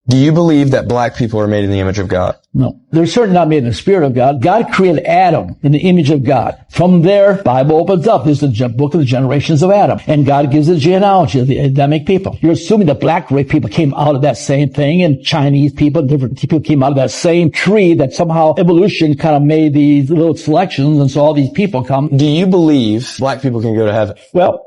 Do you believe that black people are made in the image of God? No. They're certainly not made in the spirit of God. God created Adam in the image of God. From there, Bible opens up. This is the book of the generations of Adam. And God gives the genealogy of the Adamic people. You're assuming that black people came out of that same thing, and Chinese people, different people came out of that same tree, that somehow evolution kind of made these little selections, and so all these people come. Do you believe black people can go to heaven? Well,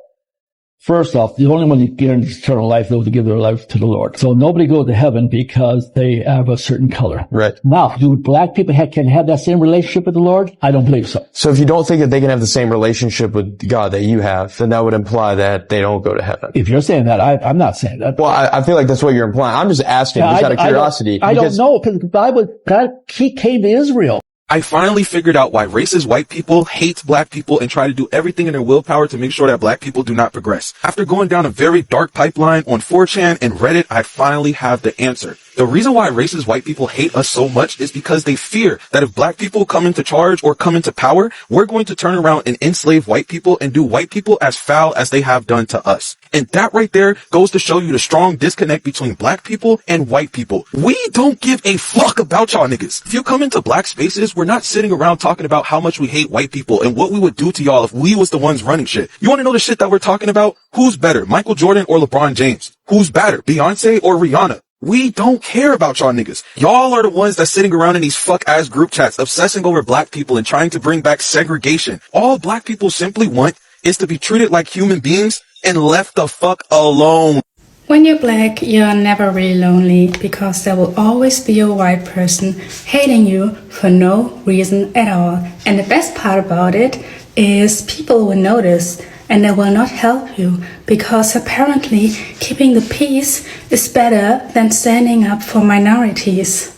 first off, the only one who guarantees eternal life, those who give their life to the Lord. So nobody goes to heaven because they have a certain color. Right. Now, do black people can have that same relationship with the Lord? I don't believe so. So if you don't think that they can have the same relationship with God that you have, then that would imply that they don't go to heaven. If you're saying that, I'm not saying that. Well, I feel like that's what you're implying. I'm just asking, just out of curiosity. I don't know, because the Bible, God, He came to Israel. I finally figured out why racist white people hate black people and try to do everything in their willpower to make sure that black people do not progress. After going down a very dark pipeline on 4chan and Reddit, I finally have the answer. The reason why racist white people hate us so much is because they fear that if black people come into charge or come into power, we're going to turn around and enslave white people and do white people as foul as they have done to us. And that right there goes to show you the strong disconnect between black people and white people. We don't give a fuck about y'all niggas. If you come into black spaces, we're not sitting around talking about how much we hate white people and what we would do to y'all if we was the ones running shit. You want to know the shit that we're talking about? Who's better, Michael Jordan or LeBron James? Who's better, Beyonce or Rihanna? We don't care about y'all niggas. Y'all are the ones that's sitting around in these fuck-ass group chats obsessing over black people and trying to bring back segregation. All black people simply want is to be treated like human beings and left the fuck alone. When you're black, you're never really lonely because there will always be a white person hating you for no reason at all. And the best part about it is people will notice and they will not help you because apparently keeping the peace is better than standing up for minorities.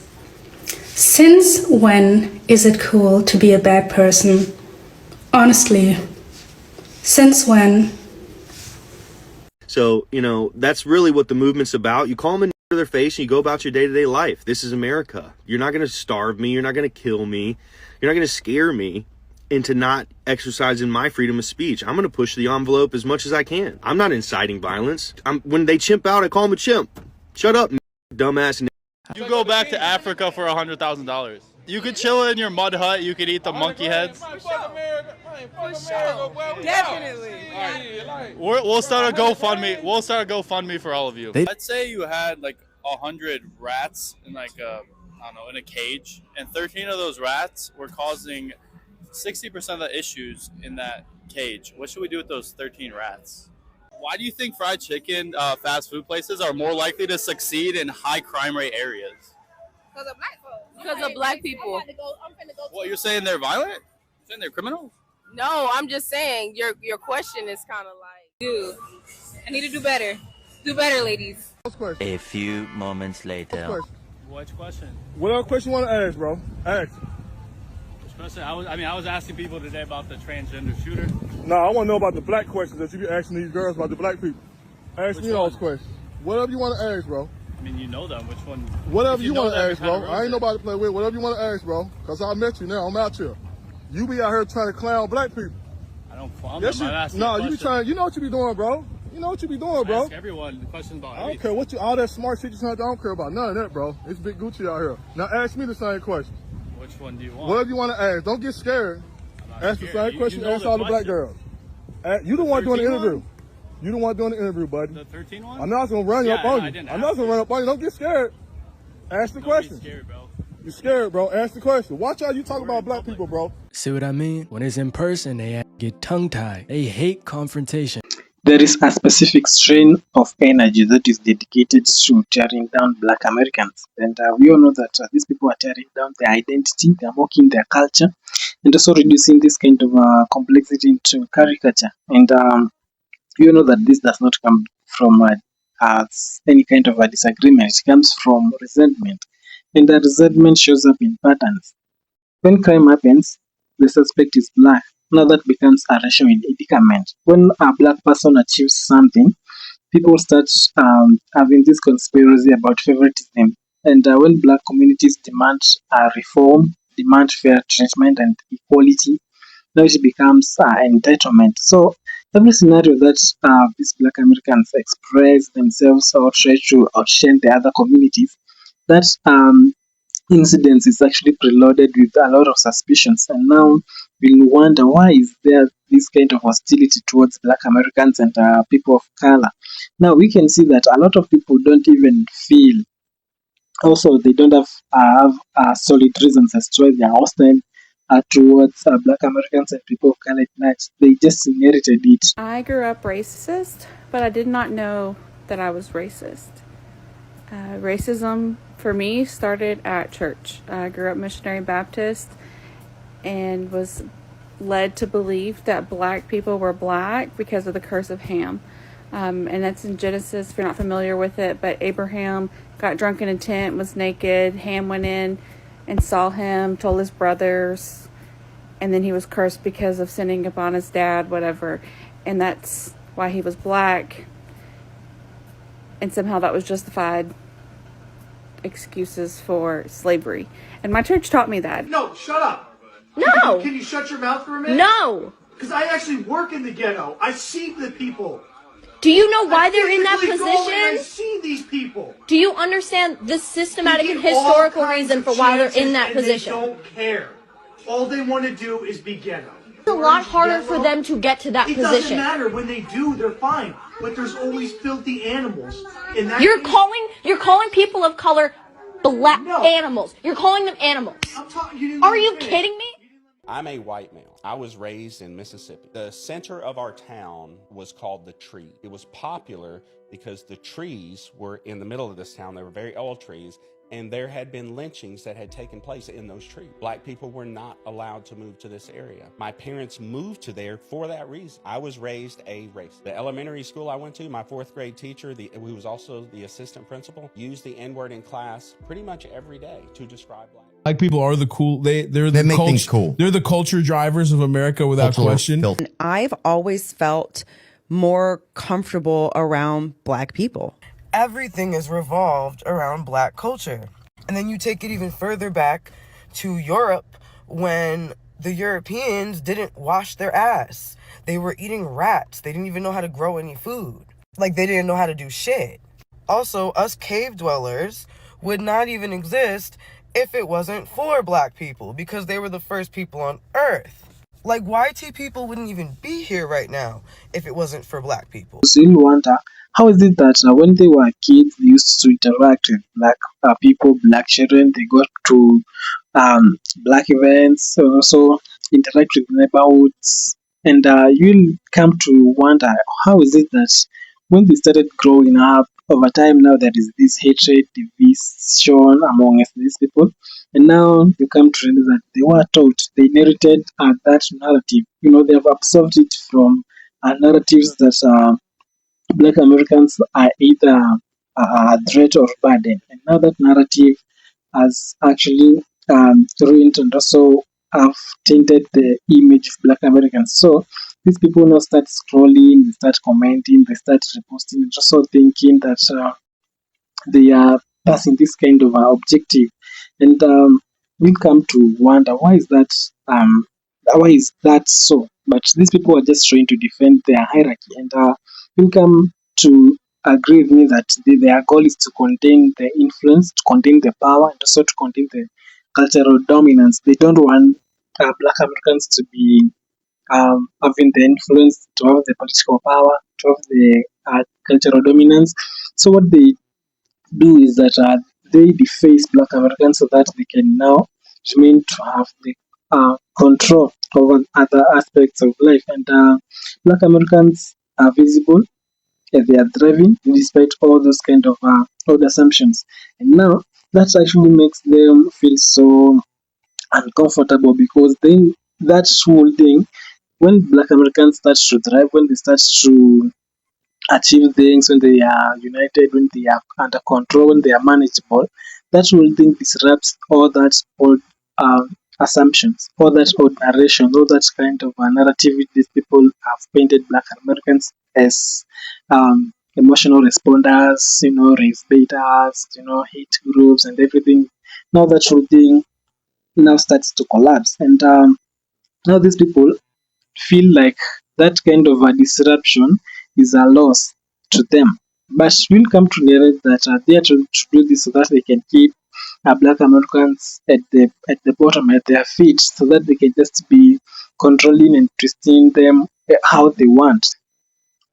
Since when is it cool to be a bad person? Honestly, since when? So, you know, that's really what the movement's about. You call them in their face and you go about your day-to-day life. This is America. You're not going to starve me. You're not going to kill me. You're not going to scare me into not exercising my freedom of speech. I'm going to push the envelope as much as I can. I'm not inciting violence. When they chimp out, I call them a chimp. Shut up, dumbass. You go back to Africa for $100,000. You could chill in your mud hut. You could eat the monkey heads. Definitely. We'll start a GoFundMe. We'll start a GoFundMe for all of you. Let's say you had like 100 rats in like in a cage, and 13 of those rats were causing 60% of the issues in that cage. What should we do with those 13 rats? Why do you think fried chicken fast food places are more likely to succeed in high crime rate areas? Because of black folks. Because of black people. What, you're saying they're violent? You're saying they're criminals? No, I'm just saying your question is kind of like, dude, I need to do better. Do better, ladies. A few moments later. Which question? What other question you want to ask, bro? Ask. I was asking people today about the transgender shooter. No, I want to know about the black questions that you be asking these girls about the black people. Ask me those questions. Whatever you want to ask, bro. I mean, you know them. Which one? Whatever you want to ask, bro. I ain't nobody to play with. Whatever you want to ask, bro. Because I met you now. I'm out here. You be out here trying to clown black people. I don't clown them. You be trying. You know what you be doing, bro. You know what you be doing, bro. Ask everyone questions about I don't care what all that smart shit you trying to do. I don't care about none of that, bro. It's Big Gucci out here. Now ask me the same question. Which one do you want? Whatever you want to ask. Don't get scared. Ask the same question. Ask all the black girls. You the one doing the interview. You the one doing the interview, buddy. The 13 one? I'm not going to run up on you. I'm not going to run up on you. Don't get scared. Ask the question. Scared, bro. You're scared, bro. Ask the question. Watch how you talk about black people, bro. See what I mean? When it's in person, they get tongue-tied. They hate confrontation. There is a specific strain of energy that is dedicated to tearing down black Americans. And we all know that these people are tearing down their identity, they're mocking their culture, and also reducing this kind of complexity into caricature. And you know that this does not come from any kind of a disagreement. It comes from resentment. And that resentment shows up in patterns. When crime happens, the suspect is black. Now that becomes a racial predicament. When a black person achieves something, people start having this conspiracy about favoritism. And when black communities demand reform, demand fair treatment and equality, now it becomes entitlement. So every scenario that these black Americans express themselves or try to outshine the other communities that incident is actually preloaded with a lot of suspicions. And now we'll wonder, why is there this kind of hostility towards Black Americans and people of color? Now we can see that a lot of people don't even feel, also they don't have solid reasons as to why they are hostile towards Black Americans and people of color at large. They just inherited it. I grew up racist, but I did not know that I was racist. Racism for me started at church. I grew up missionary Baptist and was led to believe that black people were black because of the curse of Ham. And that's in Genesis, if you're not familiar with it, but Abraham got drunk in a tent, was naked. Ham went in and saw him, told his brothers, and then he was cursed because of sinning upon his dad, whatever. And that's why he was black. And somehow that was justified excuses for slavery. And my church taught me that. No, shut up. No! Can you shut your mouth for a minute? No! Because I actually work in the ghetto. I see the people. Do you know why they're in that I position? see these people. Do you understand the systematic They and get all historical kinds reason of for why they're in chances that and position? They don't care. All they want to do is be ghetto. It's a lot harder for them to get to that It position. doesn't matter. When they do, they're fine. But there's always filthy animals. In that You're case, calling people of color black animals. You're calling them animals. Are you kidding me? I'm a white male. I was raised in Mississippi. The center of our town was called the Tree. It was popular because the trees were in the middle of this town. They were very old trees, and there had been lynchings that had taken place in those trees. Black people were not allowed to move to this area. My parents moved to there for that reason. I was raised a racist. The elementary school I went to, my 4th grade teacher, who was also the assistant principal, used the N-word in class pretty much every day to describe black. Black people are the cool. They make things cool. They're the culture drivers of America without question. I've always felt more comfortable around black people. Everything is revolved around black culture. And then you take it even further back to Europe, when the Europeans didn't wash their ass. They were eating rats. They didn't even know how to grow any food. Like, they didn't know how to do shit. Also, us cave dwellers would not even exist if it wasn't for black people, because they were the first people on Earth. Like, YT people wouldn't even be here right now if it wasn't for black people. So you wonder, how is it that when they were kids, they used to interact with black people, black children, they got to black events, also interact with neighborhoods, and you'll come to wonder, how is it that when they started growing up, over time now there is this hatred, division among these people, and now you come to realize that they were taught, they inherited that narrative. You know, they have absorbed it from narratives that Black Americans are either a threat or burden, and now that narrative has actually ruined and also have tainted the image of Black Americans. So these people now start scrolling, they start commenting, they start reposting, and also thinking that they are passing this kind of objective. And we come to wonder, why is that? Why is that so? But these people are just trying to defend their hierarchy, and we come to agree with me that their goal is to contain the influence, to contain the power, and also to contain the cultural dominance. They don't want Black Americans to be having the influence, to have the political power, to have the cultural dominance. So what they do is that they deface Black Americans so that they can now remain to have the control over other aspects of life. And Black Americans are visible, they are thriving despite all those kind of old assumptions. And now that actually makes them feel so uncomfortable, because then that whole thing, when Black Americans start to thrive, when they start to achieve things, when they are united, when they are under control, when they are manageable, that whole thing disrupts all that old assumptions, all that old narration, all that kind of narrative these people have painted Black Americans as emotional responders, race baiters, hate groups and everything. Now that whole thing now starts to collapse, and now these people feel like that kind of a disruption is a loss to them. But we'll come to realize that they are trying to do this so that they can keep Black Americans at the bottom, at their feet, so that they can just be controlling and twisting them how they want.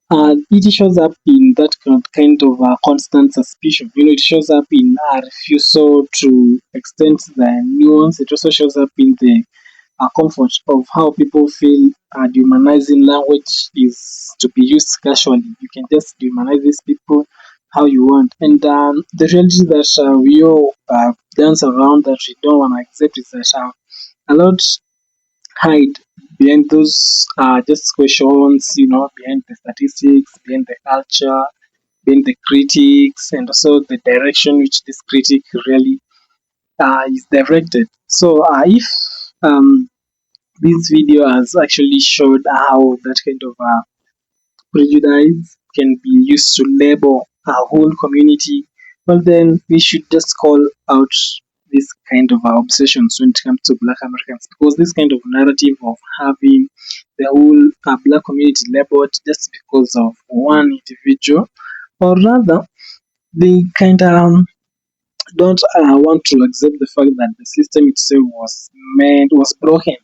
It shows up in that kind of constant suspicion. It shows up in a refusal to extend the nuance. It also shows up in the comfort of how people feel dehumanizing language is to be used casually. You can just dehumanize these people how you want. And the reality that we all dance around that we don't want to accept is that a lot hide behind those just questions, behind the statistics, behind the culture, behind the critics, and also the direction which this critic really is directed. So if this video has actually showed how that kind of prejudice can be used to label a whole community, well, then we should just call out this kind of obsessions when it comes to Black Americans, because this kind of narrative of having the whole Black community labeled just because of one individual, or rather, they kind of don't want to accept the fact that the system itself was broken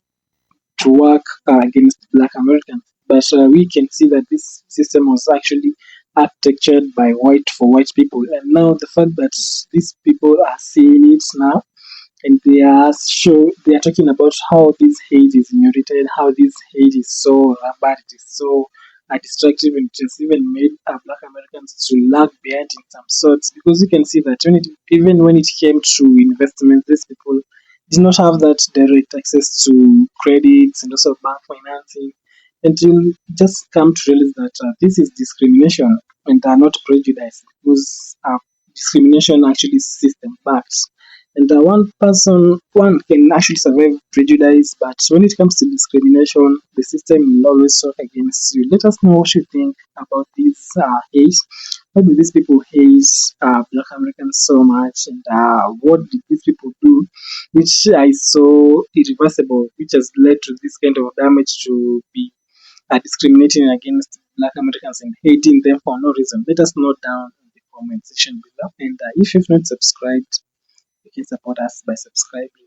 to work against Black Americans. But we can see that this system was actually architectured by white for white people. And now the fact that these people are seeing it now, and they are talking about how this hate is inherited, how this hate is so rampant, it is so destructive, and it has even made Black Americans to lag behind in some sorts. Because you can see that even when it came to investment, these people did not have that direct access to credits and also bank financing, until just come to realize that this is discrimination and not prejudice, because discrimination actually is system backed. And one can actually survive prejudice, but when it comes to discrimination, the system will always work against you. Let us know what you think about this hate. Why do these people hate Black Americans so much, and what did these people do which is so irreversible, which has led to this kind of damage to be discriminating against Black Americans and hating them for no reason? Let us know down in the comment section below. And if you've not subscribed, you can support us by subscribing.